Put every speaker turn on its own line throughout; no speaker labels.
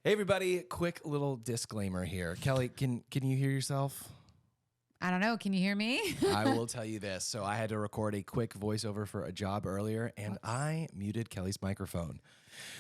Hey everybody, quick little disclaimer here. Kelly, can you hear yourself?
I don't know. Can you hear me?
I will tell you this. So I had to record a quick voiceover for a job earlier, and I muted Kelly's microphone.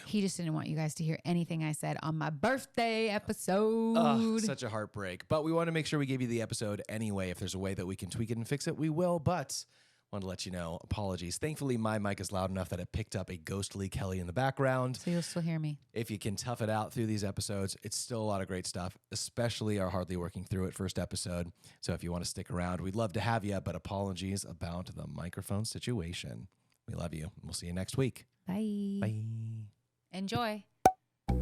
He just didn't want you guys to hear anything I said on my birthday episode.
Ugh, such a heartbreak. But we want to make sure we gave you the episode anyway. If there's a way that we can tweak it and fix it, we will. But wanted to let you know, apologies. Thankfully, my mic is loud enough that it picked up a ghostly Kelly in the background.
So you'll still hear me.
If you can tough it out through these episodes, it's still a lot of great stuff, especially our Hardly Working Through It first episode. So if you want to stick around, we'd love to have you, but apologies about the microphone situation. We love you. We'll see you next week.
Bye.
Bye.
Enjoy.
I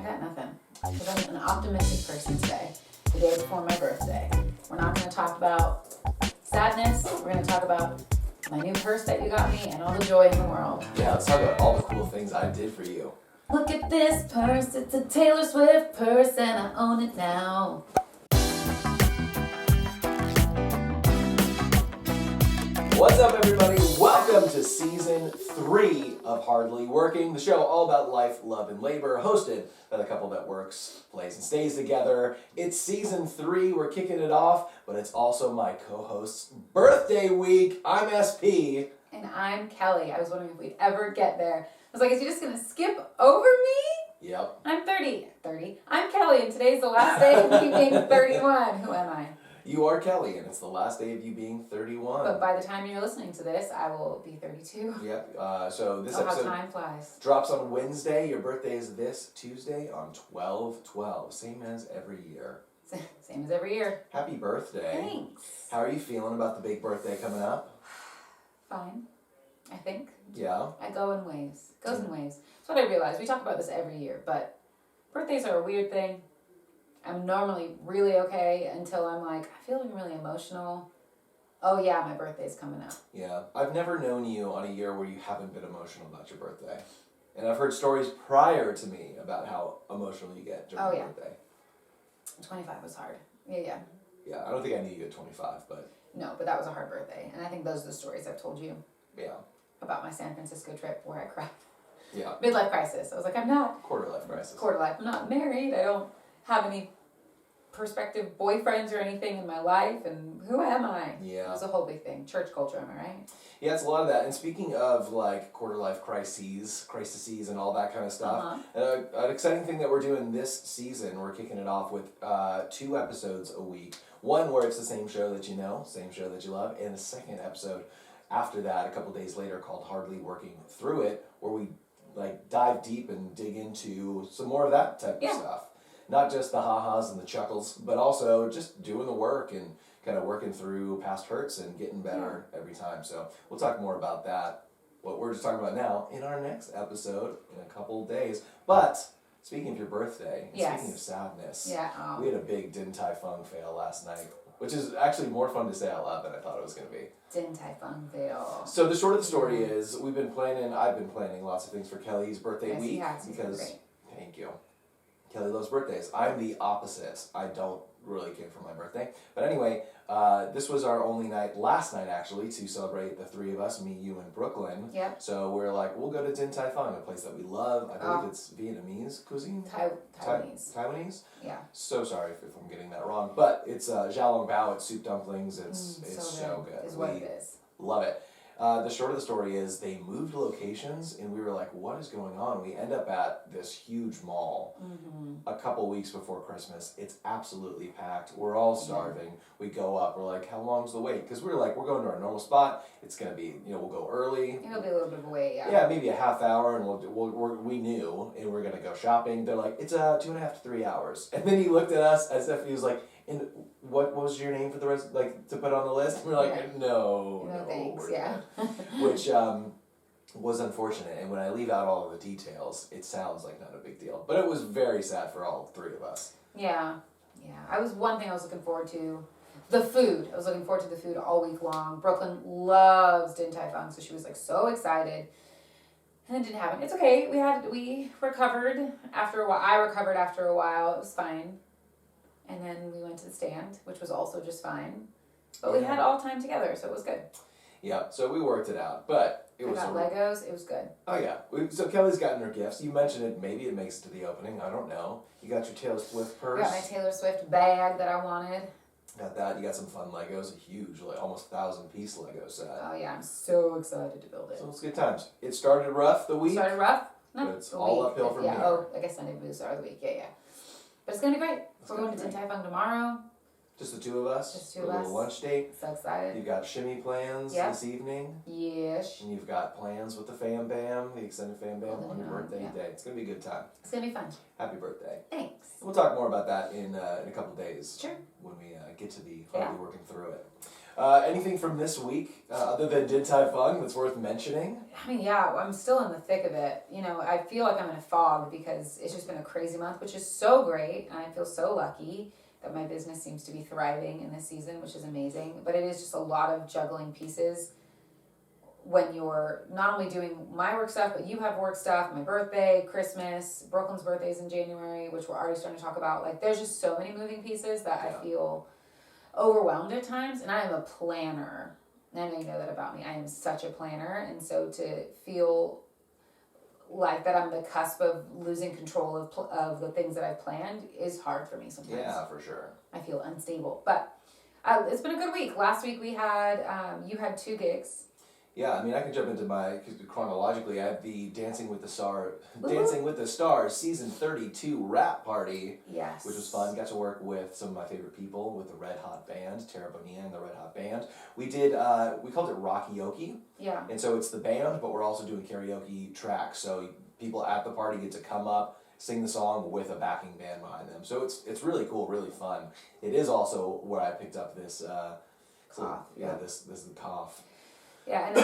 got nothing. Because I'm an optimistic person today, the day before my birthday. We're not going to talk about sadness. We're going to talk about my new purse that you got me and all the joy in the world.
Yeah, let's talk about all the cool things I did for you.
Look at this purse. It's a Taylor Swift purse and I own it now.
What's up, everybody? Welcome to Season 3 of Hardly Working, the show all about life, love, and labor, hosted by the couple that works, plays, and stays together. It's Season 3. We're kicking it off, but it's also my co-host's birthday week. I'm SP.
And I'm Kelly. I was wondering if we'd ever get there. I was like, is he just going to skip over me?
Yep.
I'm 30. I'm Kelly, and today's the last day of me being 31. Who am I?
You are Kelly, and it's the last day of you being 31.
But by the time you're listening to this, I will be 32.
Yep. So this
How
episode
time flies.
drops on Wednesday. Your birthday is this Tuesday on 12/12, same as every year.
Same as every year.
Happy birthday.
Thanks.
How are you feeling about the big birthday coming up?
Fine, I think.
Yeah.
I go in waves. Goes in waves. That's what I realize. We talk about this every year, but birthdays are a weird thing. I'm normally really okay until I'm like, I feel really emotional. Oh yeah, my birthday's coming up.
Yeah. I've never known you on a year where you haven't been emotional about your birthday. And I've heard stories prior to me about how emotional you get during your birthday.
25 was hard. Yeah.
Yeah, I don't think I knew you at 25, but...
No, but that was a hard birthday. And I think those are the stories I've told you.
Yeah.
About my San Francisco trip where I cried.
Yeah.
Midlife crisis. I was like, I'm not...
Quarter life crisis.
Quarter life. I'm not married. I don't have any prospective boyfriends or anything in my life, and who am I?
Yeah.
It was a whole big thing. Church culture, am I right?
Yeah, it's a lot of that. And speaking of like quarter life crises and all that kind of stuff, an exciting thing that we're doing this season, we're kicking it off with 2 episodes a week. One where it's the same show that you know, same show that you love, and the second episode after that, a couple days later, called Hardly Working Through It, where we like dive deep and dig into some more of that type of stuff. Not just the ha-has and the chuckles, but also just doing the work and kind of working through past hurts and getting better every time. So we'll talk more about that, what we're just talking about now, in our next episode in a couple of days. But speaking of your birthday, and speaking of sadness, we had a big Din Tai Fung fail last night, which is actually more fun to say out loud than I thought it was going to be.
Din Tai Fung fail.
So the short of the story is I've been planning lots of things for Kelly's birthday week. Because, thank you. Kelly loves birthdays. I'm the opposite. I don't really care for my birthday. But anyway, this was our only night, last night actually, to celebrate the 3 of us, me, you, and Brooklyn.
Yep.
So we're like, we'll go to Din Tai Fung, a place that we love. I believe it's Vietnamese cuisine?
Taiwanese.
Taiwanese?
Yeah.
So sorry if I'm getting that wrong. But it's xiaolong bao, it's soup dumplings, it's so good.
Is what it is.
Love it. The short of the story is they moved locations, and we were like, what is going on? We end up at this huge mall a couple weeks before Christmas. It's absolutely packed. We're all starving. We go up. We're like, how long's the wait? Because we're like, we're going to our normal spot. It's going to be, we'll go early.
It'll be a little bit of a wait,
Yeah, maybe a half hour, and we knew, and we're going to go shopping. They're like, it's 2.5 to 3 hours. And then he looked at us as if he was like, and what was your name for the rest, like, to put on the list? And we're like, no,
thanks,
Which was unfortunate, and when I leave out all of the details, it sounds like not a big deal. But it was very sad for all 3 of us.
Yeah. One thing I was looking forward to, the food. I was looking forward to the food all week long. Brooklyn loves Din Tai Fung, so she was like so excited. And it didn't happen. It's okay. We recovered after a while. I recovered after a while. It was fine. And then we went to the stand, which was also just fine. But we had all time together, so it was good.
Yeah, so we worked it out, but it
I
was
got Legos. It was good.
Oh yeah, so Kelly's gotten her gifts. You mentioned it. Maybe it makes it to the opening. I don't know. You got your Taylor Swift
I
purse.
got my Taylor Swift bag that I wanted.
Got that. You got some fun Legos. A huge, like almost 1,000-piece Lego set.
Oh yeah, I'm so excited to build it.
So it's good times. It started rough the week.
Started rough.
But it's all uphill from
yeah,
here.
Oh, I guess Sunday will be the start of the week. Yeah. But it's gonna be great. We're going to Din Tai Fung tomorrow.
Just the two of us.
Just two
for
of
a little
us.
lunch date.
So excited.
You've got shimmy plans
Yep.
this evening.
Yes.
And you've got plans with the Fam Bam, the extended Fam Bam on your birthday
yeah.
day. It's gonna be a good time.
It's gonna be fun.
Happy birthday.
Thanks.
We'll talk more about that in a couple days.
Sure.
When we get to the
Yeah.
hardly working through it. Anything from this week other than Din Tai Fung that's worth mentioning?
I mean, yeah, I'm still in the thick of it. You know, I feel like I'm in a fog because it's just been a crazy month, which is so great, and I feel so lucky that my business seems to be thriving in this season, which is amazing. But it is just a lot of juggling pieces when you're not only doing my work stuff, but you have work stuff, my birthday, Christmas, Brooklyn's birthday's in January, which we're already starting to talk about. Like, there's just so many moving pieces that I feel overwhelmed at times, and I am a planner. And I know you know that about me. I am such a planner, and so to feel like that I'm the cusp of losing control of the things that I've planned is hard for me sometimes.
Yeah, for sure.
I feel unstable, but it's been a good week. Last week we had you had 2 gigs.
Yeah, I mean, I can jump into my chronologically. I had the Dancing with the Stars season 32 wrap party.
Yes.
Which was fun. Got to work with some of my favorite people with the Red Hot Band, Tara Bonilla and the Red Hot Band. We did, we called it Rockyoke.
Yeah.
And so it's the band, but we're also doing karaoke tracks. So people at the party get to come up, sing the song with a backing band behind them. So it's really cool, really fun. It is also where I picked up this
Cough.
this is the cough.
Yeah, and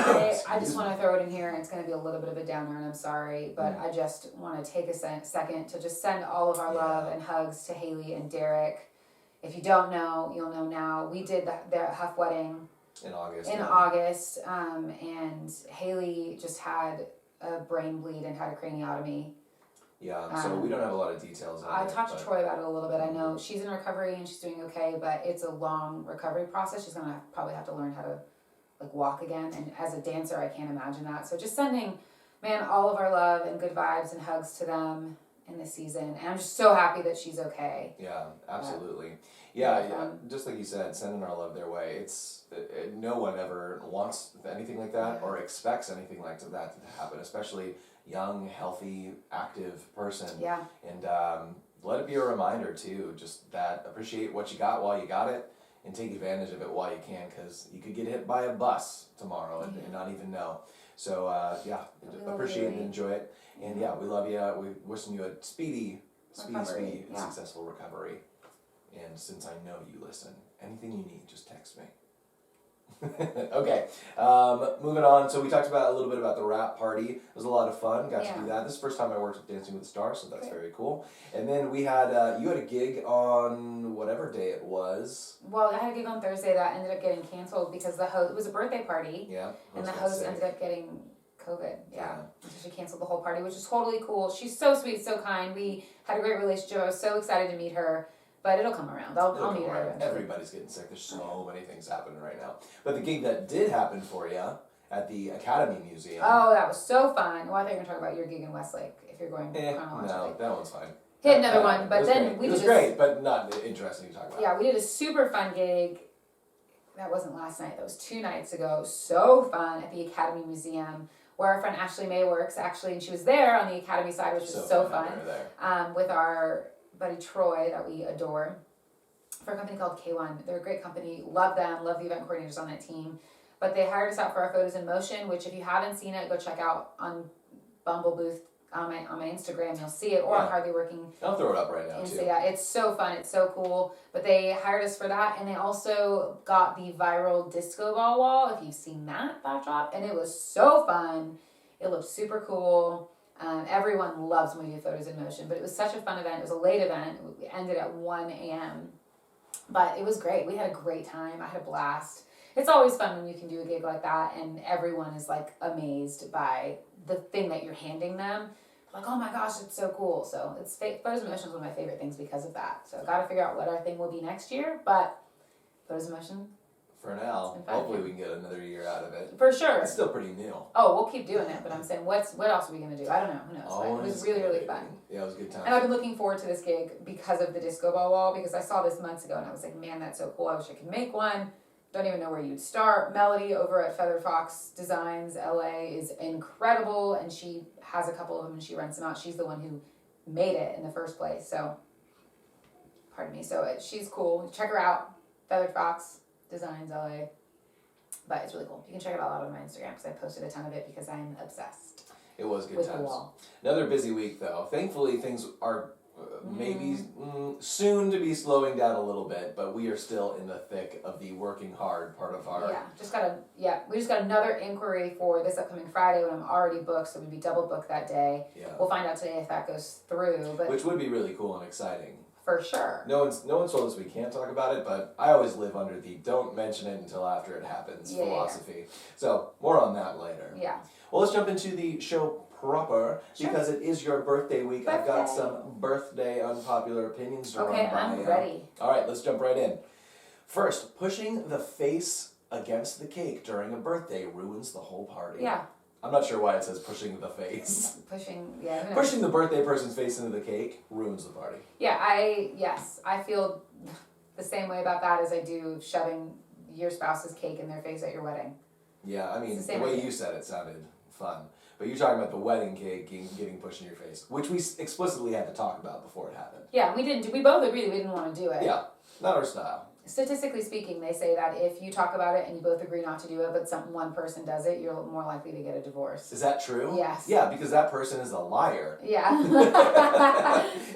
I just want to throw it in here, and it's going to be a little bit of a downer, and I'm sorry, but I just want to take a second to just send all of our love and hugs to Haley and Derek. If you don't know, you'll know now. We did their Huff wedding
in August.
And Haley just had a brain bleed and had a craniotomy.
Yeah, so we don't have a lot of details on
I
it.
talked to Troy about it a little bit. I know she's in recovery and she's doing okay, but it's a long recovery process. She's going to probably have to learn how to walk again, and as a dancer I can't imagine that. So just sending all of our love and good vibes and hugs to them in this season, and I'm just so happy that she's okay.
Yeah, absolutely. Yeah, just like you said, sending our love their way. It's no one ever wants anything like that or expects anything like that to happen, especially young, healthy, active person.
Yeah.
And let it be a reminder too, just that appreciate what you got while you got it. And take advantage of it while you can, because you could get hit by a bus tomorrow and not even know. So, appreciate it and enjoy it. And we love you. We're wishing you a speedy, successful recovery. And since I know you listen, anything you need, just text me. Okay, moving on. So we talked about a little bit about the wrap party. It was a lot of fun. Got to do that. This is the first time I worked with Dancing with the Stars, so that's very cool. And then we had you had a gig on whatever day it was.
Well, I had a gig on Thursday that ended up getting canceled because the host, it was a birthday party.
Yeah.
And the host ended up getting COVID. Yeah. So she canceled the whole party, which is totally cool. She's so sweet, so kind. We had a great relationship. I was so excited to meet her. But it'll come around. I'll meet her.
Everybody's getting sick. There's so many things happening right now. But the gig that did happen for you at the Academy Museum.
Oh, that was so fun. Well, I thought you were going to talk about your gig in Westlake, if you're going chronologically.
No, that one's fine.
He had another one, but then
it was great, but not interesting to talk about.
Yeah, we did a super fun gig. That wasn't last night. That was 2 nights ago. So fun at the Academy Museum, where our friend Ashley May works, actually, and she was there on the Academy side, which was so fun. With our buddy Troy that we adore, for a company called K1. They're a great company. Love them. Love the event coordinators on that team. But they hired us out for our Photos in Motion, which if you haven't seen it, go check out on Bumble Booth on my Instagram. You'll see it, or on Hardly Working.
I'll throw it up right now too.
So it's so fun. It's so cool. But they hired us for that, and they also got the viral disco ball wall. If you've seen that backdrop, and it was so fun. It looked super cool. Everyone loves when we do Photos in Motion, but it was such a fun event. It was a late event. It ended at 1 a.m. But it was great. We had a great time. I had a blast. It's always fun when you can do a gig like that and everyone is like amazed by the thing that you're handing them. Like, oh my gosh, it's so cool. So Photos in Motion is one of my favorite things because of that. So I've got to figure out what our thing will be next year, but Photos in Motion.
For now.
It's been fun.
Hopefully we can get another year out of it.
For sure.
It's still pretty new.
Oh, we'll keep doing it, but I'm saying, what else are we going to do? I don't know. Who knows? But it was really, really fun.
Yeah, it was a good time.
And I've been looking forward to this gig because of the disco ball wall, because I saw this months ago and I was like, man, that's so cool. I wish I could make one. Don't even know where you'd start. Melody over at Feather Fox Designs LA is incredible, and she has a couple of them and she rents them out. She's the one who made it in the first place. So, pardon me. So she's cool. Check her out. Feather Fox Designs LA. But it's really cool. You can check it all out on my Instagram because I posted a ton of it because I'm obsessed.
It was good
with
times.
The wall.
Another busy week though. Thankfully, things are maybe soon to be slowing down a little bit, but we are still in the thick of the working hard part of our.
We just got another inquiry for this upcoming Friday when I'm already booked, so we'd be double booked that day.
Yeah.
We'll find out today if that goes through, but
which would be really cool and exciting.
For sure.
No one's told us we can't talk about it, but I always live under the don't mention it until after it happens philosophy. Yeah. So more on that later.
Yeah.
Well, let's jump into the show proper because it is your birthday week. I've got some birthday unpopular opinions to run by.
Okay, I'm ready.
All right, let's jump right in. First, pushing the face against the cake during a birthday ruins the whole party.
Yeah.
I'm not sure why it says pushing the face.
Pushing
the birthday person's face into the cake ruins the party.
Yeah, I feel the same way about that as I do shoving your spouse's cake in their face at your wedding.
Yeah, I mean, the way you said it sounded fun. But you're talking about the wedding cake getting pushed in your face, which we explicitly had to talk about before it happened.
Yeah, we both agreed we didn't want to do it.
Yeah, not our style.
Statistically speaking, they say that if you talk about it and you both agree not to do it, but one person does it, you're more likely to get a divorce.
Is that true?
Yes.
Yeah, because that person is a liar.
Yeah.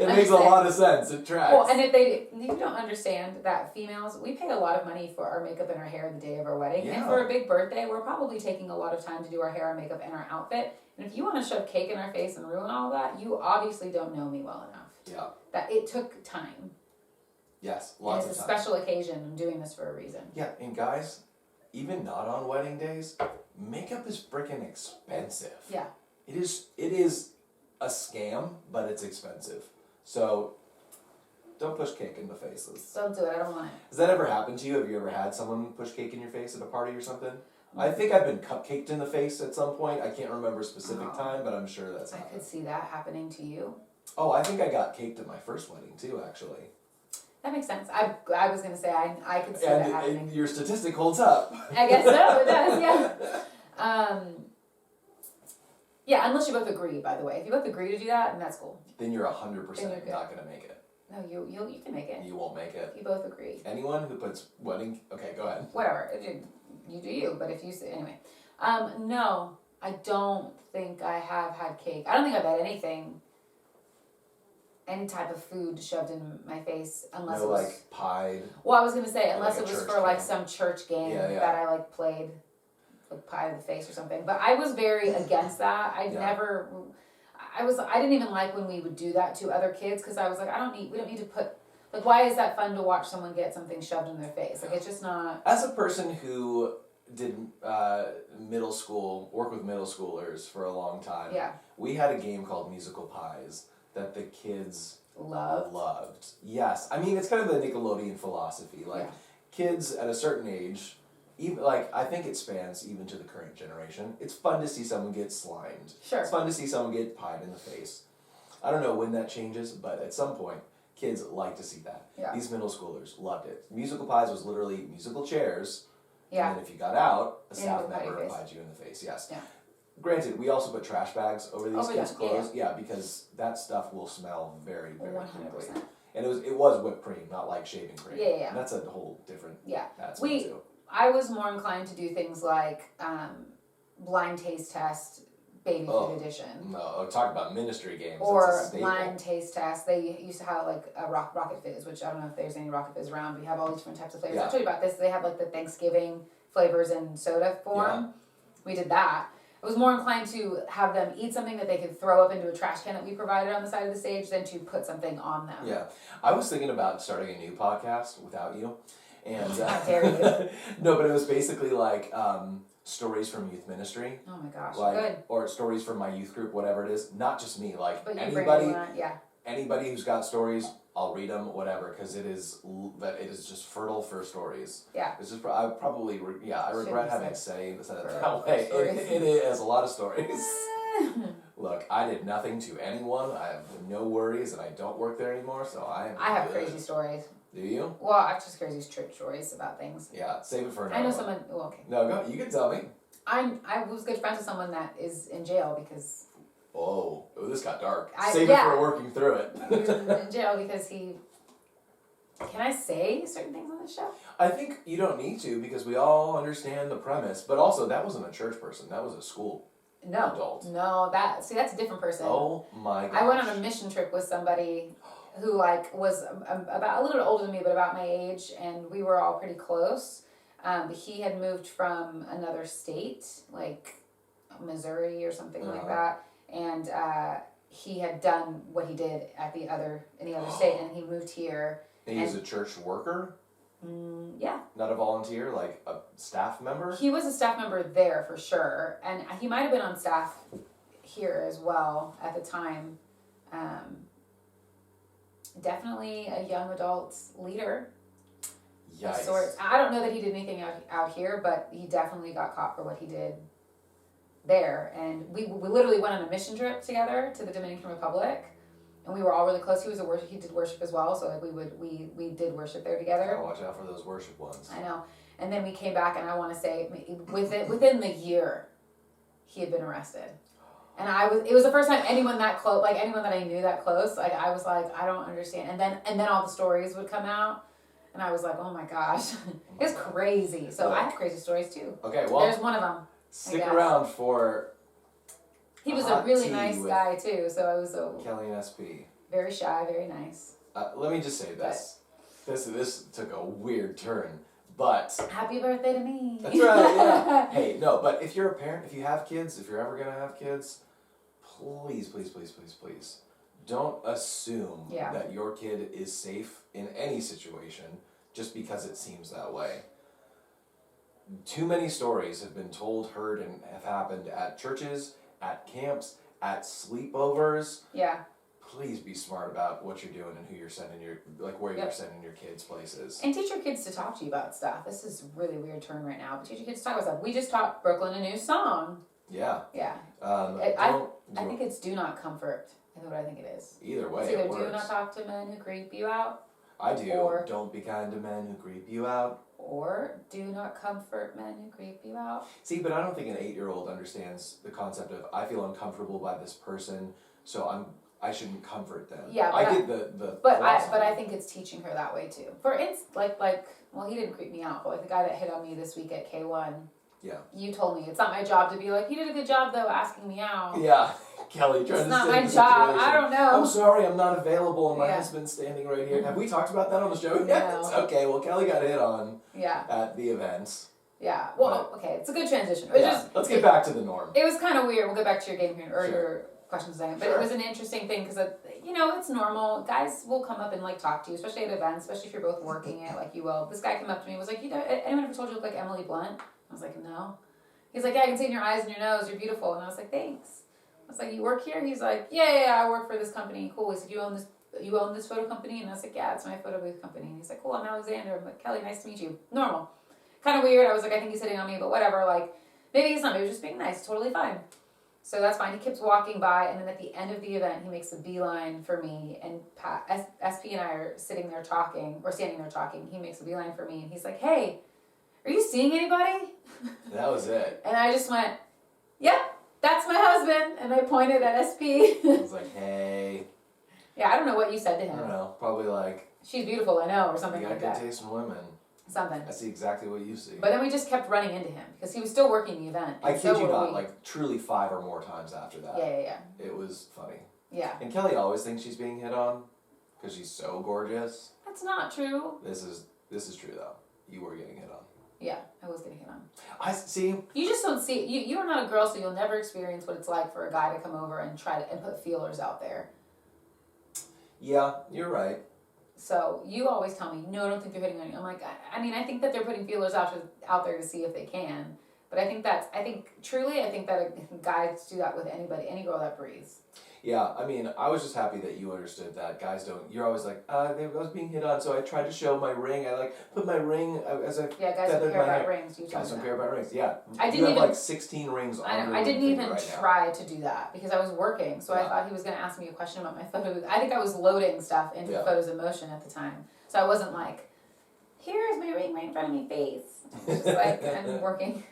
It makes a lot of sense. It tracks.
Well, and if you don't understand that females, we pay a lot of money for our makeup and our hair the day of our wedding.
Yeah.
And for a big birthday, we're probably taking a lot of time to do our hair and makeup and our outfit. And if you want to shove cake in our face and ruin all that, you obviously don't know me well enough.
Yeah.
That it took time.
Yes, lots of time.
It's a special occasion. I'm doing this for a reason.
Yeah, and guys, even not on wedding days, makeup is freaking expensive.
Yeah.
It is a scam, but it's expensive. So don't push cake in the faces.
Don't do it. I don't want it.
Has that ever happened to you? Have you ever had someone push cake in your face at a party or something? I think I've been cupcaked in the face at some point. I can't remember a specific time, but I'm sure that's happened.
I could see that happening to you.
Oh, I think I got caked at my first wedding too, actually.
That makes sense. I was going to say I could see that happening.
And your statistic holds up.
I guess so. It does, yeah. Yeah, unless you both agree, by the way. If you both agree to do that, then that's cool.
Then you're 100% not going to make it.
No, you can make it.
You won't make it.
If you both agree.
Anyone who puts wedding... Okay, go ahead.
Whatever. You do you, but if you say... Anyway. No, I don't think I have had cake. I don't think I've had any type of food shoved in my face unless it was...
like pied?
Well, I was going to say, unless
like
it was for
game.
like some church game that I played, like pie to the face or something. But I was very against that. I didn't even like when we would do that to other kids because I was like, we don't need to put... Like, why is that fun to watch someone get something shoved in their face? Like, it's just not...
As a person who did middle school, work with middle schoolers for a long time, we had a game called Musical Pies that the kids loved. Yes. I mean, it's kind of the Nickelodeon philosophy. Like, kids at a certain age, even I think it spans even to the current generation. It's fun to see someone get slimed.
Sure.
It's fun to see someone get pied in the face. I don't know when that changes, but at some point, kids like to see that.
Yeah.
These middle schoolers loved it. Musical Pies was literally musical chairs.
Yeah.
And then if you got out, a staff member pied you in the face. Yes.
Yeah.
Granted, we also put trash bags over these kids' clothes.
Yeah.
Because that stuff will smell very, very
100%.
quickly. And it was whipped cream, not like shaving cream.
Yeah.
And that's a whole different aspect too.
I was more inclined to do things like blind taste test, baby food edition.
No, talk about ministry games.
Or blind taste test. They used to have like a Rocket Fizz, which I don't know if there's any Rocket Fizz around, but you have all these different types of flavors. I told you about this. They have like the Thanksgiving flavors in soda form. Yeah. We did that. I was more inclined to have them eat something that they could throw up into a trash can that we provided on the side of the stage than to put something on them.
Yeah. I was thinking about starting a new podcast without you. And
how dare you?
No, but it was basically like stories from youth ministry.
Oh my gosh,
like,
good.
Or stories from my youth group, whatever it is. Not just me, like
but
anybody. anybody who's got stories, I'll read them, whatever, because it is just fertile for stories.
Yeah.
It's just I probably I regret having said it that way.
Stories.
It has a lot of stories. Look, I did nothing to anyone. I have no worries, and I don't work there anymore, so I
have crazy stories.
Do you?
Well, I have just crazy trip stories about things.
Yeah, save it for another
I know
one.
someone. Well, okay.
No, go. You can tell me.
I was good friends with someone that is in jail because.
Oh, this got dark. Save it for working through it.
He was in jail because he. Can I say certain things on this show?
I think you don't need to because we all understand the premise. But also, that wasn't a church person. That was a school adult.
No, that's a different person.
Oh my gosh.
I went on a mission trip with somebody who was about a little bit older than me, but about my age, and we were all pretty close. He had moved from another state, like Missouri or something like that, and he had done what he did in the other state, and he moved here.
And he was a church worker?
Yeah.
Not a volunteer, like a staff member?
He was a staff member there for sure, and he might have been on staff here as well at the time. Definitely a young adult leader.
Yikes.
Of sorts. I don't know that he did anything out here, but he definitely got caught for what he did there. And we literally went on a mission trip together to the Dominican Republic, and we were all really close. He did worship as well, so like we did worship there together.
Gotta watch out for those worship ones.
I know. And then we came back, and I want to say within the year, he had been arrested. And it was the first time anyone that close, like anyone that I knew that close, like I was like, I don't understand. And then all the stories would come out, and I was like, oh my gosh, it's crazy. So I have crazy stories too.
Okay, well,
there's one of them.
Stick around for.
He was a really nice guy too, so I was
Kellie and SP.
Very shy, very nice.
Let me just say this. This took a weird turn, but.
Happy birthday to me.
That's right. Yeah. Hey, no, but if you're a parent, if you have kids, if you're ever gonna have kids, please, please, please, please, please, don't assume that your kid is safe in any situation just because it seems that way. Too many stories have been told, heard, and have happened at churches, at camps, at sleepovers.
Yeah.
Please be smart about what you're doing and who you're sending you're sending your kids places.
And teach your kids to talk to you about stuff. This is a really weird turn right now, but teach your kids to talk about stuff. We just taught Brooklyn a new song.
Yeah.
Yeah. I think it's do not comfort. I know what I think it is.
Either way,
it's either
it works.
Do not talk to men who creep you out.
I do. Or don't be kind to men who creep you out.
Or do not comfort men who creep you out.
See, but I don't think an 8-year-old understands the concept of I feel uncomfortable by this person, so I shouldn't comfort them.
Yeah,
I get the
but I think it's teaching her that way too. For instance, well, he didn't creep me out, but like the guy that hit on me this week at K1.
Yeah.
You told me it's not my job to be like, you did a good job though asking me out.
Yeah. Kellie trying to
It's not
save
my
the
job.
situation.
I don't know.
I'm sorry, I'm not available, and my husband's standing right here. Have we talked about that on the show yet?
No.
Okay, well, Kellie got hit on
Yeah.
at the events.
Yeah. Well, okay, it's a good transition.
Let's get back to the norm.
It was kind of weird. We'll get back to your game here, or
Sure.
your questions in a second. But it was an interesting thing because, it's normal. Guys will come up and, talk to you, especially at events, especially if you're both working it like you will. This guy came up to me and was like, anyone ever told you look like Emily Blunt? I was like, no. He's like, yeah, I can see in your eyes and your nose. You're beautiful. And I was like, thanks. I was like, you work here? He's like, yeah, I work for this company. Cool. He said, you own this photo company? And I was like, yeah, it's my photo booth company. And he's like, cool, I'm Alexander. I'm like, Kellie, nice to meet you. Normal. Kind of weird. I was like, I think he's hitting on me, but whatever. Maybe he's not. Maybe he's just being nice. Totally fine. So that's fine. He keeps walking by, and then at the end of the event, he makes a beeline for me. And SP and I are standing there talking. He makes a beeline for me, and he's like, hey, are you seeing anybody?
That was it.
And I just went, yep, that's my husband. And I pointed at SP.
I was like, hey.
Yeah, I don't know what you said to him.
I don't know. Probably like,
she's beautiful, I know, or something like that.
You got good taste in women.
Something.
I see exactly what you see.
But then we just kept running into him because he was still working the event.
I kid you not, truly 5 or more times after that.
Yeah.
It was funny.
Yeah.
And Kellie always thinks she's being hit on because she's so gorgeous.
That's not true.
This is true though. You were getting hit on.
Yeah, I was getting hit on.
I see.
You just don't see it. You are not a girl, so you'll never experience what it's like for a guy to come over and and put feelers out there.
Yeah, you're right.
So you always tell me, no, I don't think they're hitting on you. I'm like, I think that they're putting feelers out there to see if they can. But I think that guys do that with anybody, any girl that breathes.
Yeah, I mean, I was just happy that you understood that guys don't. You're always like, I was being hit on, so I tried to show my ring. I like put my ring as I
Yeah, guys don't
feathered
care
my
about
hair.
rings. You
Guys don't
that.
care about rings. Yeah,
I
you
didn't
have
even,
like 16 rings on your
I didn't
ring
even
finger right
try to do that because I was working. So I thought he was going to ask me a question about my photos. I think I was loading stuff into photos in motion at the time. So I wasn't like, here's my ring right in front of my face. Just like, I'm working.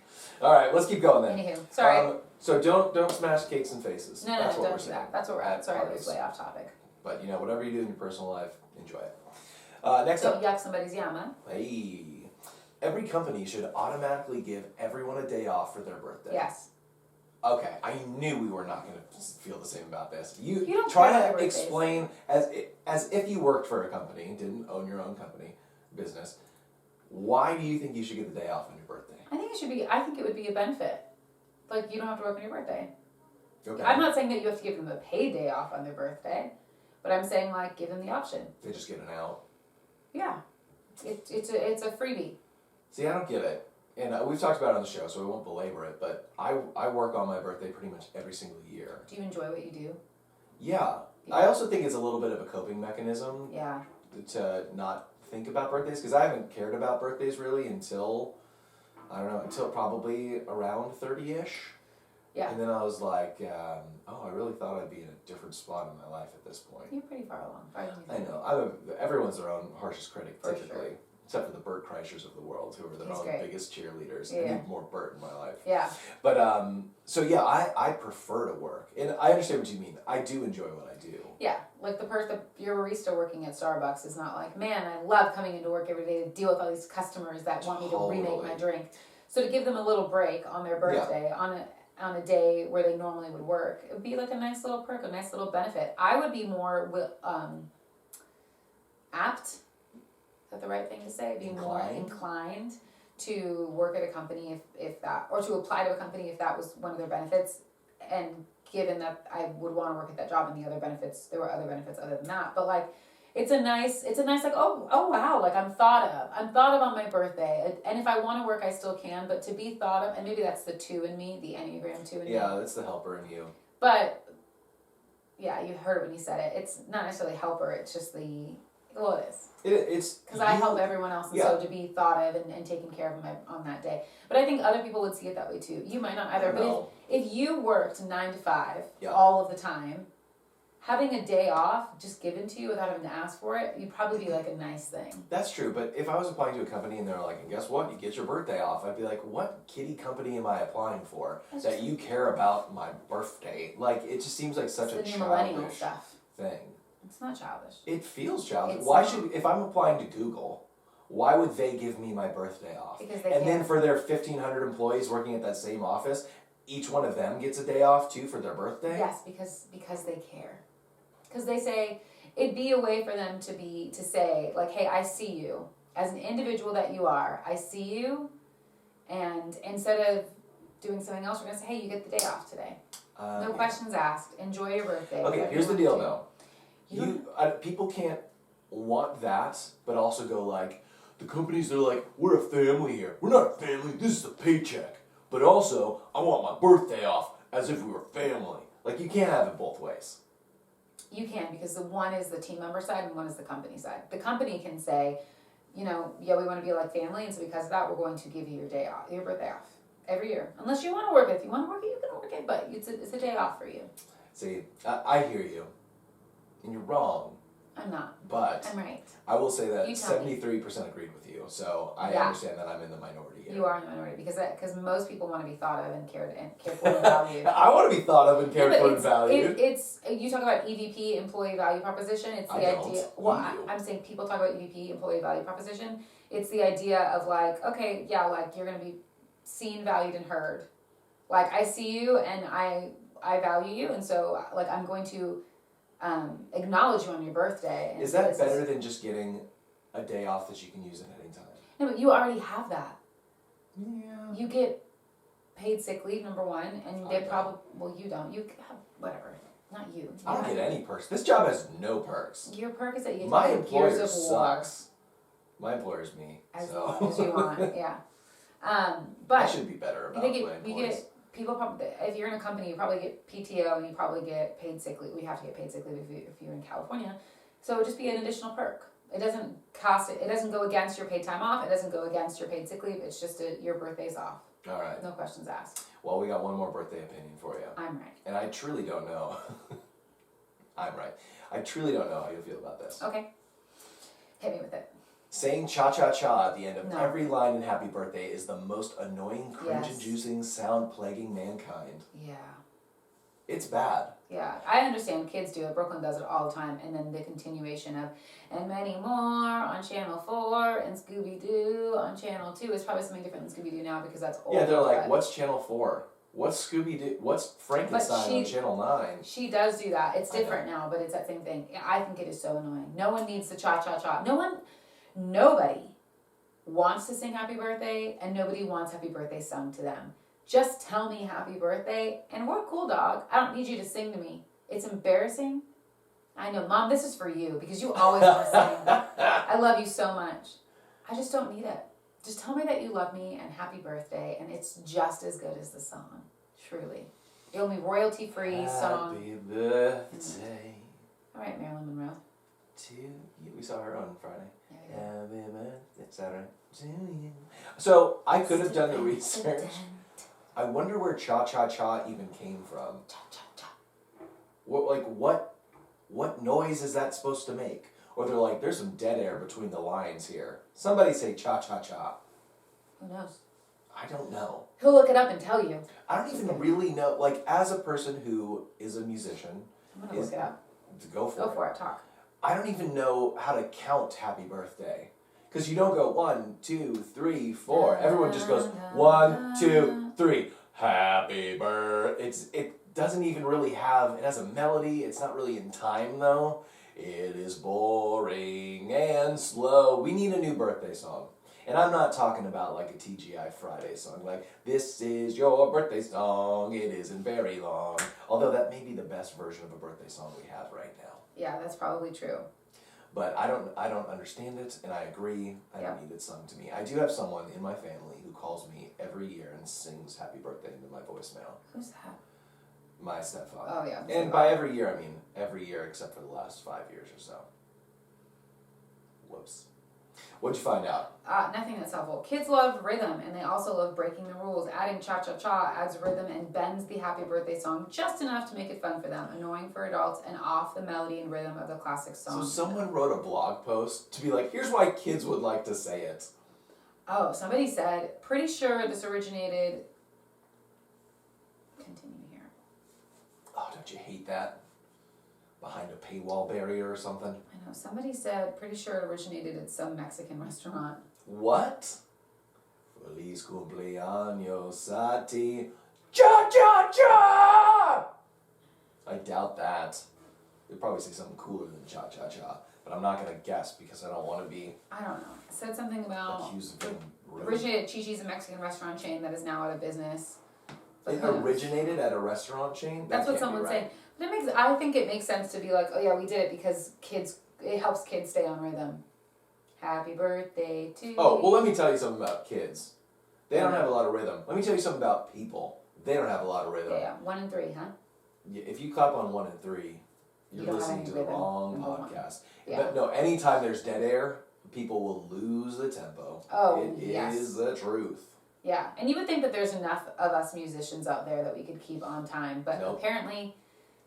All right, let's keep going then.
Anywho, sorry.
So don't smash cakes and faces.
No,
That's what
don't
we're
do
saying.
that. That's what we're at. Sorry, that was way off topic.
But you know, whatever you do in your personal life, enjoy it. Next
Don't
up.
yuck somebody's yama.
Hey. Every company should automatically give everyone a day off for their birthday.
Yes.
Okay, I knew we were not going to feel the same about this. You
don't
try
care about
to
your birthdays.
explain as if you worked for a company, didn't own your own company, business. Why do you think you should get the day off on your birthday?
I think it would be a benefit. Like, you don't have to work on your birthday.
Okay.
I'm not saying that you have to give them a paid day off on their birthday, but I'm saying, like, give them the option.
They just get an out.
Yeah. It's a freebie.
See, I don't get it. And we've talked about it on the show, so we won't belabor it, but I work on my birthday pretty much every single year.
Do you enjoy what you do?
Yeah. I also think it's a little bit of a coping mechanism.
Yeah.
To not think about birthdays, because I haven't cared about birthdays really until probably around 30-ish.
Yeah.
And then I was like, I really thought I'd be in a different spot in my life at this point.
You're pretty far along.
I know. Everyone's their own harshest critic,
For
typically.
sure.
Except for the Bert Kreischers of the world, who are their own biggest cheerleaders.
Yeah.
I need more Bert in my life.
Yeah.
But, I prefer to work. And I understand what you mean. I do enjoy what I do.
Yeah. Like your barista working at Starbucks is not like, man, I love coming into work every day to deal with all these customers that want me to remake my drink. So to give them a little break on their birthday, on a day where they normally would work, it would be like a nice little perk, a nice little benefit. I would be more apt, is that the right thing to say? Be more inclined to work at a company if that, or to apply to a company if that was one of their benefits. And given that I would want to work at that job and the other benefits, there were other benefits other than that. But like, it's a nice like, oh wow, like I'm thought of on my birthday. And if I want to work, I still can, but to be thought of, and maybe that's the 2 in me, the Enneagram 2 in me.
Yeah, that's the helper in you.
But yeah, you heard it when you said it. It's not necessarily helper, it's just it is.
It's
because I help everyone else, and so to be thought of and taken care of on that day. But I think other people would see it that way too. You might not either. But if you worked 9 to 5 all of the time, having a day off just given to you without having to ask for it, you'd probably be like a nice thing.
That's true, but if I was applying to a company and they're like, and guess what, you get your birthday off, I'd be like, what kiddie company am I applying for that you care about my birthday? Like, it just seems like such a childish thing.
It's not childish.
It feels childish. If I'm applying to Google, why would they give me my birthday off?
Because they
can. Then for their 1,500 employees working at that same office, each one of them gets a day off too for their birthday?
Yes, because they care. Because they say, it'd be a way for them to say, like, hey, I see you. As an individual that you are, I see you. And instead of doing something else, we're going to say, hey, you get the day off today. No questions asked. Enjoy your birthday.
Okay, here's the deal, though. People can't want that, but also go like, the companies, they're like, we're a family here. We're not a family, this is a paycheck. But also, I want my birthday off as if we were family. Like, you can't have it both ways.
You can, because the one is the team member side and one is the company side. The company can say, we want to be like family, and so because of that, we're going to give you your birthday off every year. Unless you want to work it. If you want to work it, you can work it, but it's a day off for you.
See, I hear you. And you're wrong.
I'm not.
But
I'm right.
I will say that 73% agreed with you, so I understand that I'm in the minority here.
You are in the minority because most people want to be thought of and cared for and valued.
I want to be thought of and cared for and valued.
It's you talk about EVP, employee value proposition. It's the idea. Well, I'm saying people talk about EVP, employee value proposition. It's the idea of like, okay, yeah, like you're gonna be seen, valued, and heard. Like I see you and I value you, and so like I'm going to acknowledge you on your birthday.
Is that better than just getting a day off that you can use at any time?
No, but you already have that.
Yeah.
You get paid sick leave, number one, and you get you don't. You have whatever. Not you.
I don't get any perks. This job has no perks.
Your perk is that you get
my
to
employer
Gears of
sucks. War. My employer's me.
As
so.
long as you want, yeah. But
I should be better about my employees.
You get people probably, if you're in a company, you probably get PTO and you probably get paid sick leave. We have to get paid sick leave if you're in California. So it would just be an additional perk. It doesn't cost it. It doesn't go against your paid time off. It doesn't go against your paid sick leave. It's just your birthday's off.
All right.
No questions asked.
Well, we got one more birthday opinion for you.
I'm right.
And I truly don't know. I'm right. I truly don't know how you feel about this.
Okay. Hit me with it.
Saying cha-cha-cha at the end of
No.
every line in Happy Birthday is the most annoying, cringe-inducing sound plaguing mankind.
Yeah.
It's bad.
Yeah, I understand kids do it. Brooklyn does it all the time. And then the continuation of, and many more on Channel 4 and Scooby-Doo on Channel 2 is probably something different than Scooby-Doo now because that's old.
Yeah, they're like,
but
what's Channel 4? What's Scooby-Doo? What's Frankenstein on Channel 9?
She does do that. It's different now, but it's that same thing. I think it is so annoying. No one needs the cha-cha-cha. Nobody wants to sing Happy Birthday, and nobody wants Happy Birthday sung to them. Just tell me Happy Birthday, and we're cool, dog. I don't need you to sing to me. It's embarrassing. I know, Mom, this is for you, because you always want to sing. I love you so much. I just don't need it. Just tell me that you love me, and Happy Birthday, and it's just as good as the song. Truly. It'll be royalty-free song.
Happy birthday
All right, Marilyn Monroe.
to you. We saw her on Friday.
Yeah,
Happy birthday, Saturday to you. So I could have done the research. I wonder where cha-cha-cha even came from.
Cha-cha-cha.
What noise is that supposed to make? Or they're like, there's some dead air between the lines here. Somebody say cha-cha-cha.
Who knows?
I don't know.
He'll look it up and tell you.
I don't even really know. Like, as a person who is a musician,
I'm going to look it up.
Go for
Go
it.
for it, talk.
I don't even know how to count Happy Birthday. Because you don't go 1, 2, 3, 4. Everyone just goes 1, 2, 3. Happy birthday. It doesn't even really have, it has a melody. It's not really in time though. It is boring and slow. We need a new birthday song. And I'm not talking about like a TGI Friday song. Like, this is your birthday song. It isn't very long. Although that may be the best version of a birthday song we have right now.
Yeah, that's probably true.
But I don't understand it, and I agree. I don't need it sung to me. I do have someone in my family who calls me every year and sings happy birthday into my voicemail.
Who's that?
My stepfather.
Oh, yeah.
And by every year, I mean every year except for the last 5 years or so. Whoops. What'd you find out?
Nothing that's helpful. Kids love rhythm, and they also love breaking the rules. Adding cha-cha-cha adds rhythm and bends the happy birthday song just enough to make it fun for them, annoying for adults, and off the melody and rhythm of the classic song.
So someone wrote a blog post to be like, here's why kids would like to say it.
Oh, somebody said, pretty sure this originated... Continue here.
Oh, don't you hate that? Behind a paywall barrier or something?
I know. Somebody said, pretty sure it originated at some Mexican restaurant.
What? Feliz cumpleaños a ti. Cha-cha-cha! I doubt that. They'd probably say something cooler than cha-cha-cha. But I'm not going to guess because I don't want to be
I don't know. It said something about...
accused of being rude.
Originated at Chi-Chi's, a Mexican restaurant chain that is now out of business. But
It
who knows?
originated at a restaurant chain?
That's what someone's saying. But I think it makes sense to be like, oh yeah, we did it because it helps kids stay on rhythm. Happy birthday to you.
Oh, well, let me tell you something about kids. They don't have a lot of rhythm. Let me tell you something about people. They don't have a lot of rhythm.
Yeah, 1 and 3, huh?
If you clap on 1 and 3,
You
you're
don't have
listening
any
to the
rhythm.
wrong
Number one.
podcast.
Yeah.
But no, anytime there's dead air, people will lose the tempo.
Oh,
It
yes.
is the truth.
Yeah, and you would think that there's enough of us musicians out there that we could keep on time, but
Nope.
apparently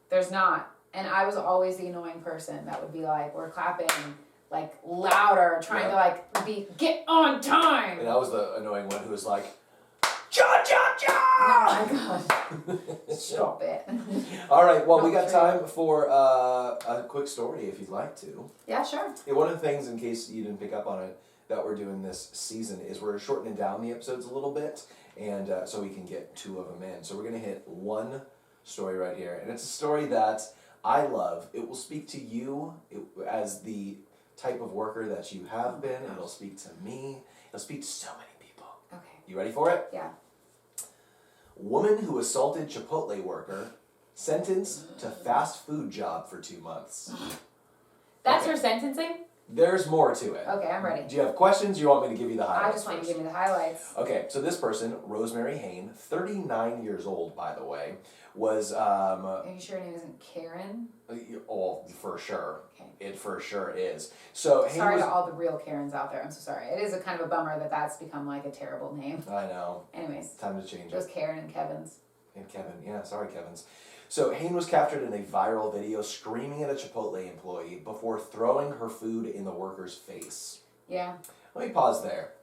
there's not. And I was always the annoying person that would be like, we're clapping like louder, trying to like get on time.
And I was the annoying one who was like, cha-cha-cha!
Oh my god. Stop it.
All right, well, we
Not
got
true.
time for a quick story if you'd like to.
Yeah, sure.
Yeah, one of the things, in case you didn't pick up on it, that we're doing this season is we're shortening down the episodes a little bit, and so we can get 2 of them in. So we're going to hit one story right here, and it's a story that I love. It will speak to you as the type of worker that you have been. It'll speak to me. It'll speak to so many people.
Okay.
You ready for it?
Yeah.
Woman who assaulted Chipotle worker sentenced to fast food job for 2 months.
That's
Okay.
her sentencing?
There's more to it.
Okay, I'm ready.
Do you have questions? Or you want me to give you the highlights?
I just want you to give me the highlights.
Okay, so this person, Rosemary Hain, 39 years old, by the way, was.
Are you sure her name isn't Karen?
Oh, for sure.
Okay.
It for sure is. So Hain
sorry to all the real Karens out there. I'm so sorry. It is a kind of a bummer that that's become like a terrible name.
I know.
Anyways.
Time to change
it. It was
it.
Karen and Kevin's.
And Kevin, yeah, sorry, Kevin's. So Hain was captured in a viral video screaming at a Chipotle employee before throwing her food in the worker's face.
Yeah.
Let me pause there.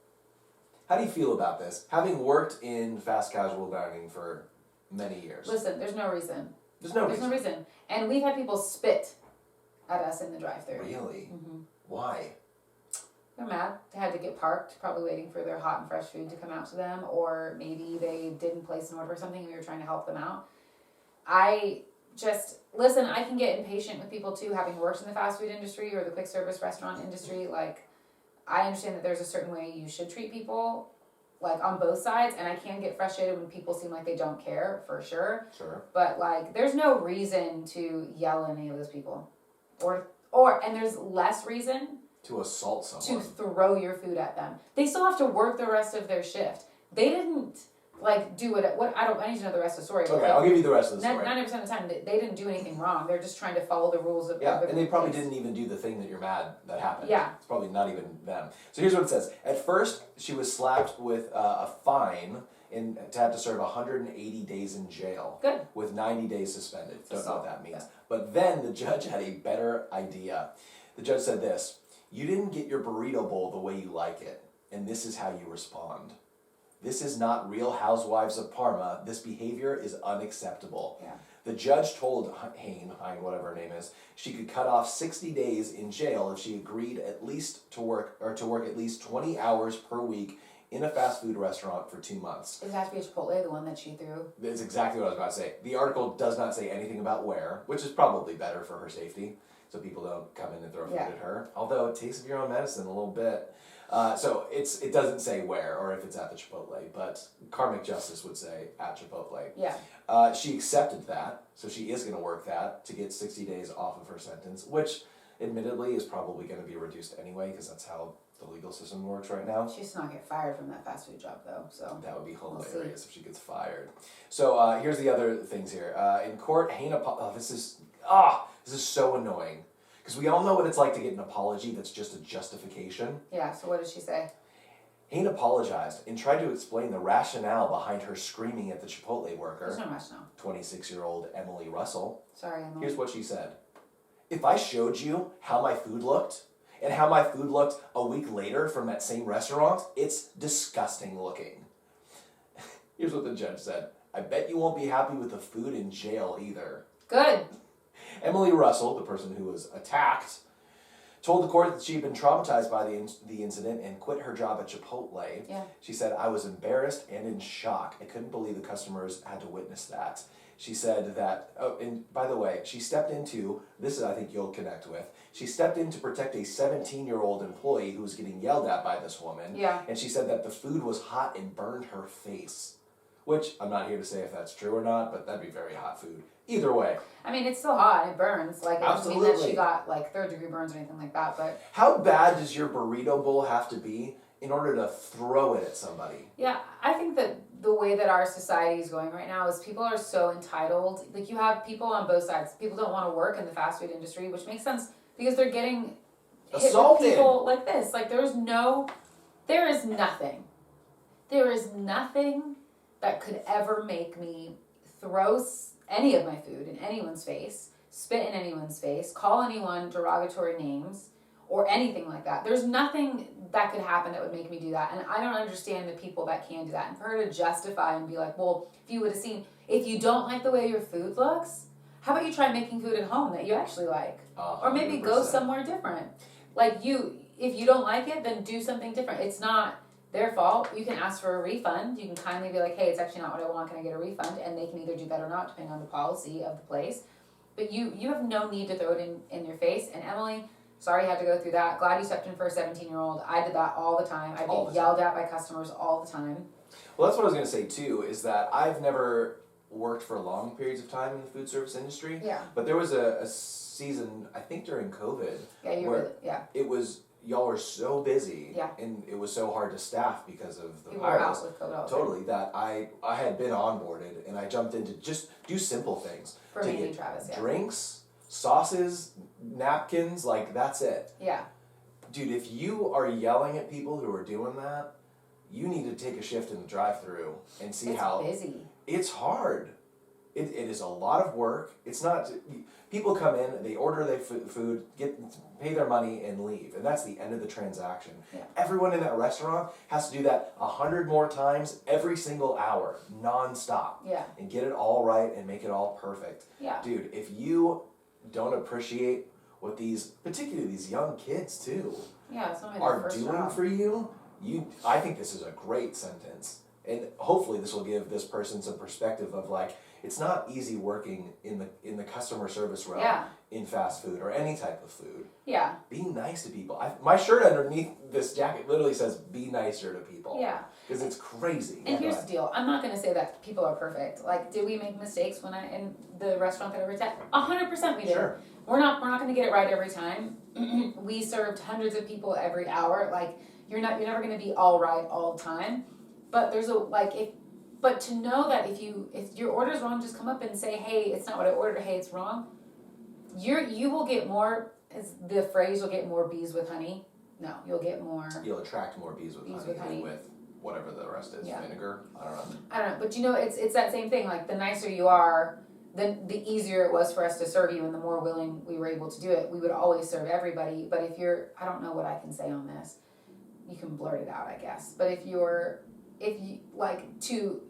How do you feel about this? Having worked in fast casual dining for many years.
Listen, there's no reason.
There's no
reason. There's no reason. And we've had people spit at us in the drive-thru.
Really?
Mm-hmm.
Why?
They're mad. They had to get parked, probably waiting for their hot and fresh food to come out to them, or maybe they didn't place an order or something and we were trying to help them out. Listen, I can get impatient with people too, having worked in the fast food industry or the quick service restaurant industry. Like, I understand that there's a certain way you should treat people, like on both sides, and I can get frustrated when people seem like they don't care, for sure.
Sure.
But like, there's no reason to yell at any of those people. And there's less reason
to assault someone.
To throw your food at them. They still have to work the rest of their shift. They didn't like do it. I need to know the rest of the story.
Okay, I'll give you the rest of the story.
90% of the time, they didn't do anything wrong. They're just trying to follow the rules of
and they probably didn't even do the thing that you're mad that happened.
Yeah.
It's probably not even them. So here's what it says. At first, she was slapped with a fine to have to serve 180 days in jail.
Good.
With 90 days suspended. Don't know what that means.
Yeah.
But then the judge had a better idea. The judge said this: "You didn't get your burrito bowl the way you like it, and this is how you respond. This is not Real Housewives of Parma. This behavior is unacceptable."
Yeah.
The judge told Hain, whatever her name is, she could cut off 60 days in jail if she agreed to work at least 20 hours per week in a fast food restaurant for 2 months.
It has to be a Chipotle, the one that she threw.
That's exactly what I was about to say. The article does not say anything about where, which is probably better for her safety, so people don't come in and throw food at her. Although it tastes of your own medicine a little bit. So it doesn't say where or if it's at the Chipotle, but karmic justice would say at Chipotle.
Yeah.
She accepted that, so she is going to work that to get 60 days off of her sentence, which admittedly is probably going to be reduced anyway because that's how the legal system works right now.
She's not get fired from that fast food job though, so
that would be hilarious if she gets fired. So here's the other things here. In court, Hain this is so annoying. Because we all know what it's like to get an apology that's just a justification.
Yeah, so what did she say?
Hain apologized and tried to explain the rationale behind her screaming at the Chipotle worker.
There's no rationale.
26-year-old Emily Russell.
Sorry, Emily.
Here's what she said. "If I showed you how my food looked, and how my food looked a week later from that same restaurant, it's disgusting looking." Here's what the judge said. "I bet you won't be happy with the food in jail either."
Good.
Emily Russell, the person who was attacked, told the court that she had been traumatized by the incident and quit her job at Chipotle.
Yeah.
She said, "I was embarrassed and in shock. I couldn't believe the customers had to witness that." She said that, and by the way, she stepped into, this is I think you'll connect with, she stepped in to protect a 17-year-old employee who was getting yelled at by this woman.
Yeah.
And she said that the food was hot and burned her face. Which, I'm not here to say if that's true or not, but that'd be very hot food. Either way.
I mean, it's still hot and it burns. Like, it doesn't mean that
Absolutely.
she got, like, third-degree burns or anything like that, but...
How bad does your burrito bowl have to be in order to throw it at somebody?
Yeah, I think that the way that our society is going right now is people are so entitled. Like, you have people on both sides. People don't want to work in the fast food industry, which makes sense because they're getting
Assaulted.
hit with people like this. Like, there is nothing that could ever make me throw any of my food in anyone's face, spit in anyone's face, call anyone derogatory names, or anything like that. There's nothing that could happen that would make me do that. And I don't understand the people that can do that. And for her to justify and be like, well, if you don't like the way your food looks, how about you try making food at home that you actually like?
100%.
Or maybe go somewhere different. Like, if you don't like it, then do something different. It's not their fault. You can ask for a refund. You can kindly be like, hey, it's actually not what I want. Can I get a refund? And they can either do that or not, depending on the policy of the place. But you have no need to throw it in your face. And Emily, sorry you had to go through that. Glad you stepped in for a 17-year-old. I did that all the time. I get yelled at by customers all the time.
Well, that's what I was going to say, too, is that I've never worked for long periods of time in the food service industry.
Yeah.
But there was a season, I think during COVID, where it was, y'all were so busy, and it was so hard to staff because of the
People were
virus.
out with COVID all the
totally, that I had been onboarded, and I jumped into just do simple things.
For
to
me and
get
Travis,
drinks, sauces, napkins, like that's it.
Yeah.
Dude, if you are yelling at people who are doing that, you need to take a shift in the drive-thru and see how
busy.
It's hard. It is a lot of work. It's not. People come in, they order their food, pay their money, and leave, and that's the end of the transaction.
Yeah.
Everyone in that restaurant has to do that 100 more times every single hour, nonstop.
Yeah.
And get it all right and make it all perfect.
Yeah.
Dude, if you don't appreciate what particularly these young kids too, are doing for you, I think this is a great sentence. And hopefully this will give this person some perspective of like, it's not easy working in the customer service realm in fast food or any type of food.
Yeah.
Be nice to people. My shirt underneath this jacket literally says, be nicer to people.
Yeah.
Because it's crazy.
And here's the deal. I'm not going to say that people are perfect. Like, did we make mistakes in the restaurant that I worked at? 100% we did.
Sure.
We're not going to get it right every time. We served hundreds of people every hour. Like, you're never going to be all right all the time. But but to know that if your order's wrong, just come up and say, hey, it's not what I ordered. Hey, it's wrong. You will get more. Is the phrase you'll get more bees with honey? No, you'll get more.
You'll attract more bees with honey than with whatever the rest is. Vinegar. I don't know. But
it's that same thing. Like the nicer you are, then the easier it was for us to serve you, and the more willing we were able to do it. We would always serve everybody. But I don't know what I can say on this. You can blurt it out, I guess. But if you like to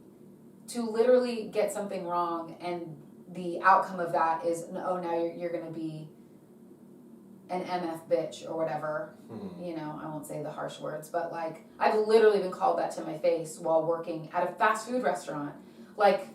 literally get something wrong and the outcome of that is now you're going to be an MF bitch or whatever. I won't say the harsh words, but like I've literally been called that to my face while working at a fast food restaurant. Like,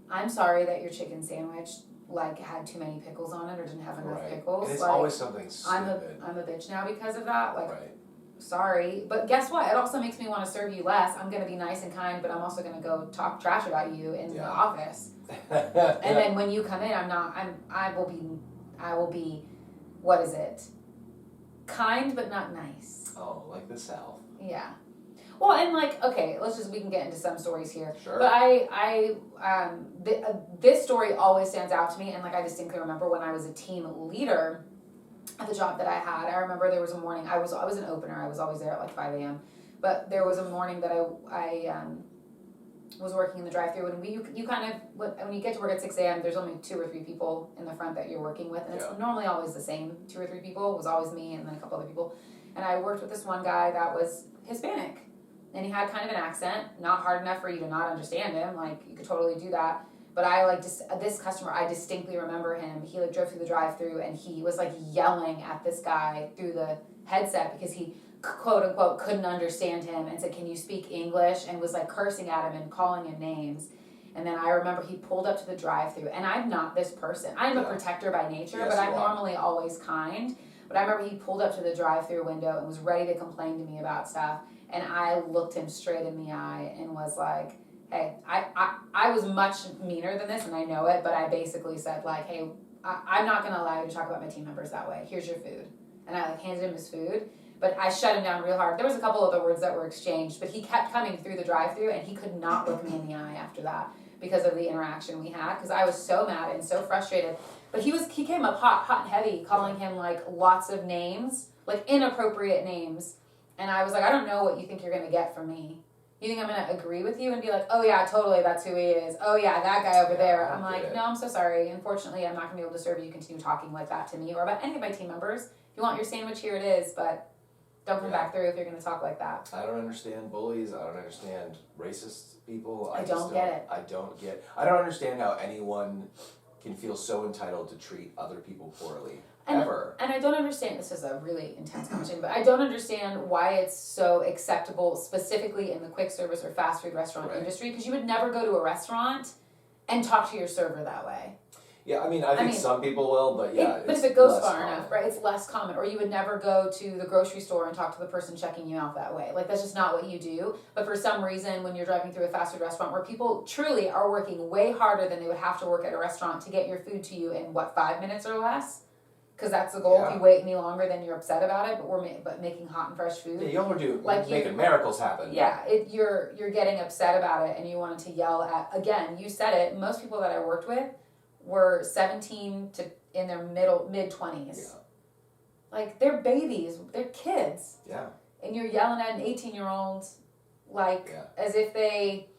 I'm sorry that your chicken sandwich like had too many pickles on it or didn't have enough pickles.
And it's
like,
always something stupid.
I'm a bitch now because of that. Like, sorry, but guess what? It also makes me want to serve you less. I'm going to be nice and kind, but I'm also going to go talk trash about you in the office. And then when you come in, I will be, what is it? Kind, but not nice.
Oh, like the South.
Yeah. Well, and like, okay, we can get into some stories here.
Sure.
But this story always stands out to me, and like I distinctly remember when I was a team leader at the job that I had. I remember there was a morning, I was an opener, I was always there at like 5 a.m. But there was a morning that I was working in the drive-thru, and you kind of, when you get to work at 6 a.m., there's only 2 or 3 people in the front that you're working with, and it's normally always the same 2 or 3 people. It was always me and then a couple other people. And I worked with this one guy that was Hispanic, and he had kind of an accent, not hard enough for you to not understand him, like you could totally do that. But I this customer, I distinctly remember him. He like drove through the drive-thru and he was like yelling at this guy through the headset because he quote unquote couldn't understand him and said, "Can you speak English?" and was like cursing at him and calling him names. And then I remember he pulled up to the drive-thru, and I'm not this person. I'm a protector by nature, but I'm normally always kind. But I remember he pulled up to the drive-thru window and was ready to complain to me about stuff. And I looked him straight in the eye and was like, hey, I was much meaner than this, and I know it, but I basically said, like, hey, I'm not going to allow you to talk about my team members that way. Here's your food. And I, like, handed him his food, but I shut him down real hard. There was a couple other words that were exchanged, but he kept coming through the drive-thru, and he could not look me in the eye after that because of the interaction we had, because I was so mad and so frustrated. But he came up hot and heavy, calling him, like, lots of names, like, inappropriate names. And I was like, I don't know what you think you're going to get from me. You think I'm going to agree with you and be like, oh, yeah, totally, that's who he is. Oh, yeah, that guy over there. I'm like, no, I'm so sorry. Unfortunately, I'm not going to be able to serve you. Continue talking like that to me or about any of my team members. If you want your sandwich, here it is, but don't come back through if you're going to talk like that.
I don't understand bullies. I don't understand racist people.
I don't get it.
I don't understand how anyone can feel so entitled to treat other people poorly. Ever.
And I don't understand, this is a really intense conversation, but I don't understand why it's so acceptable, specifically in the quick service or fast food restaurant industry, because you would never go to a restaurant and talk to your server that way.
Yeah, I mean, I think some people will, but yeah.
But if it goes
less
far
common.
enough, right, it's less common. Or you would never go to the grocery store and talk to the person checking you out that way. Like, that's just not what you do. But for some reason, when you're driving through a fast food restaurant where people truly are working way harder than they would have to work at a restaurant to get your food to you in, 5 minutes or less? Because that's the goal.
Yeah.
If you wait any longer, then you're upset about it. But making hot and fresh food.
Yeah, y'all are
Like
making miracles happen.
Yeah, you're getting upset about it, and you wanted to yell at. Again, you said it. Most people that I worked with were 17 to in their mid 20s.
Yeah.
Like, they're babies, they're kids.
Yeah.
And you're yelling at an 18-year-old, like, as if they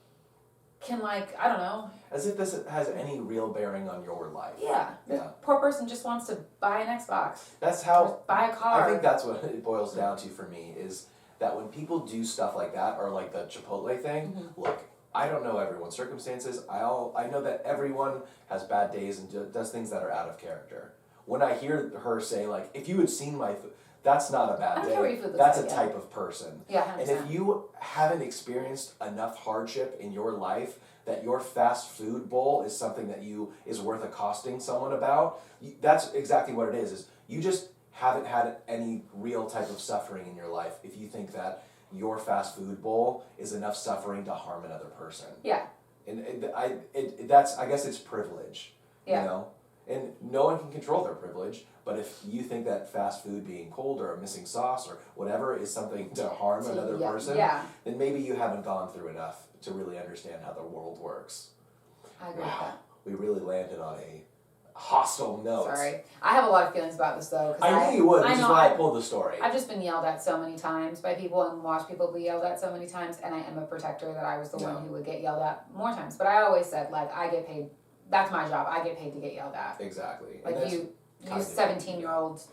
can, like, I don't know.
As if this has any real bearing on your life.
Yeah. This poor person just wants to buy an Xbox.
That's how.
Or buy a car.
I think that's what it boils down to for me, is that when people do stuff like that, or like the Chipotle thing, look, I don't know everyone's circumstances. I know that everyone has bad days and does things that are out of character. When I hear her say, like, if you had seen my food, that's not a bad day. That's a type of person.
Yeah, 100%.
And if you haven't experienced enough hardship in your life that your fast food bowl is something that is worth accosting someone about, that's exactly what it is you just haven't had any real type of suffering in your life if you think that your fast food bowl is enough suffering to harm another person.
Yeah.
And that's, I guess it's privilege.
Yeah.
You know? And no one can control their privilege, but if you think that fast food being cold or missing sauce or whatever is something to harm another person, then maybe you haven't gone through enough to really understand how the world works.
I agree with that.
We really landed on a hostile note.
Sorry. I have a lot of feelings about this, though.
I knew you would, which is why I pulled the story.
I've just been yelled at so many times by people and watched people be yelled at so many times, and I am a protector that I was the one who would get yelled at more times. But I always said, like, I get paid. That's my job. I get paid to get yelled at.
Exactly.
Like, you 17-year-olds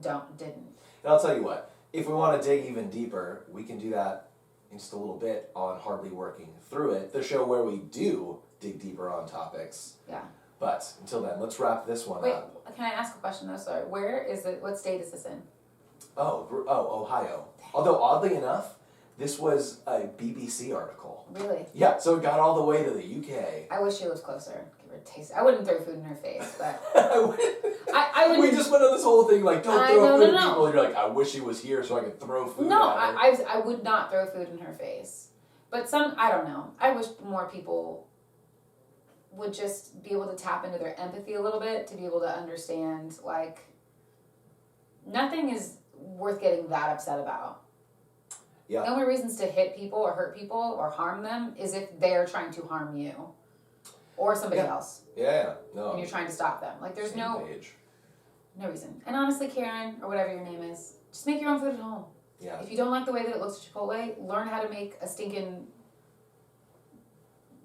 didn't.
And I'll tell you what, if we want to dig even deeper, we can do that in just a little bit on Hardly Working Through It, the show where we do dig deeper on topics.
Yeah.
But until then, let's wrap this one up.
Wait, can I ask a question though? Sorry. Where is it? What state is this in?
Oh, Ohio. Although oddly enough, this was a BBC article.
Really?
Yeah, so it got all the way to the UK.
I wish it was closer. Give her a taste. I wouldn't throw food in her face, but
I wouldn't. We just went on this whole thing like, don't throw food at people. And you're like, I wish he was here so I could throw food.
No,
at her.
I would not throw food in her face. But I don't know. I wish more people would just be able to tap into their empathy a little bit to be able to understand, like, nothing is worth getting that upset about.
Yeah.
The only reasons to hit people or hurt people or harm them is if they're trying to harm you or somebody else.
Yeah, no.
And you're trying to stop them. Like, there's no reason. And honestly, Karen, or whatever your name is, just make your own food at home.
Yeah.
If you don't like the way that it looks at Chipotle, learn how to make a stinking,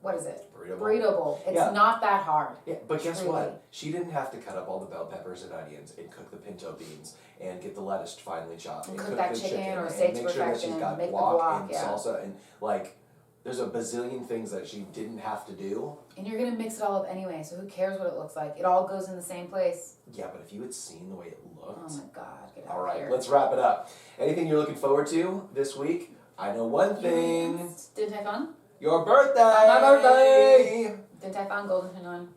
what is it? Burrito. It's not that hard.
Yeah, but guess what? She didn't have to cut up all the bell peppers and onions and cook the pinto beans and get the lettuce finely chopped and
cook that chicken or steak to
make sure that she's got guac and salsa and, like, there's a bazillion things that she didn't have to do. And
you're going to mix it all up anyway, so who cares what it looks like? It all goes in the same place.
Yeah, but if you had seen the way it looked.
Oh my God, get out
All right,
here.
let's wrap it up. Anything you're looking forward to this week? I know one thing.
Din Tai Fung?
Your birthday!
My birthday! Din Tai Fung, Golden Hanoi.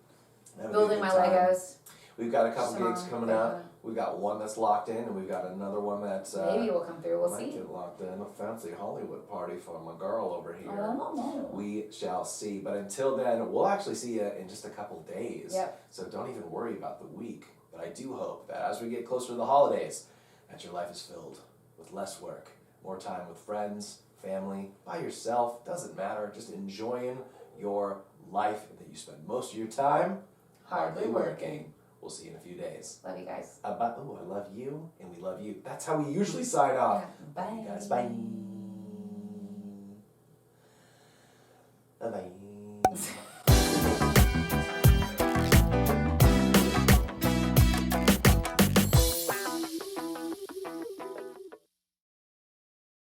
Building my Legos.
We've got a couple gigs coming up. We've got one that's locked in, and we've got another one that's...
maybe we'll come through, we'll see.
Might get locked in. A fancy Hollywood party for my girl over here.
Oh.
We shall see. But until then, we'll actually see you in just a couple days.
Yep.
So don't even worry about the week. But I do hope that as we get closer to the holidays, that your life is filled with less work, more time with friends, family, by yourself, doesn't matter. Just enjoying your life, and that you spend most of your time hardly working. We'll see you in a few days.
Love you guys.
I love you, and we love you. That's how we usually sign off.
Yeah. Bye.
Love you guys. Bye. Bye-bye.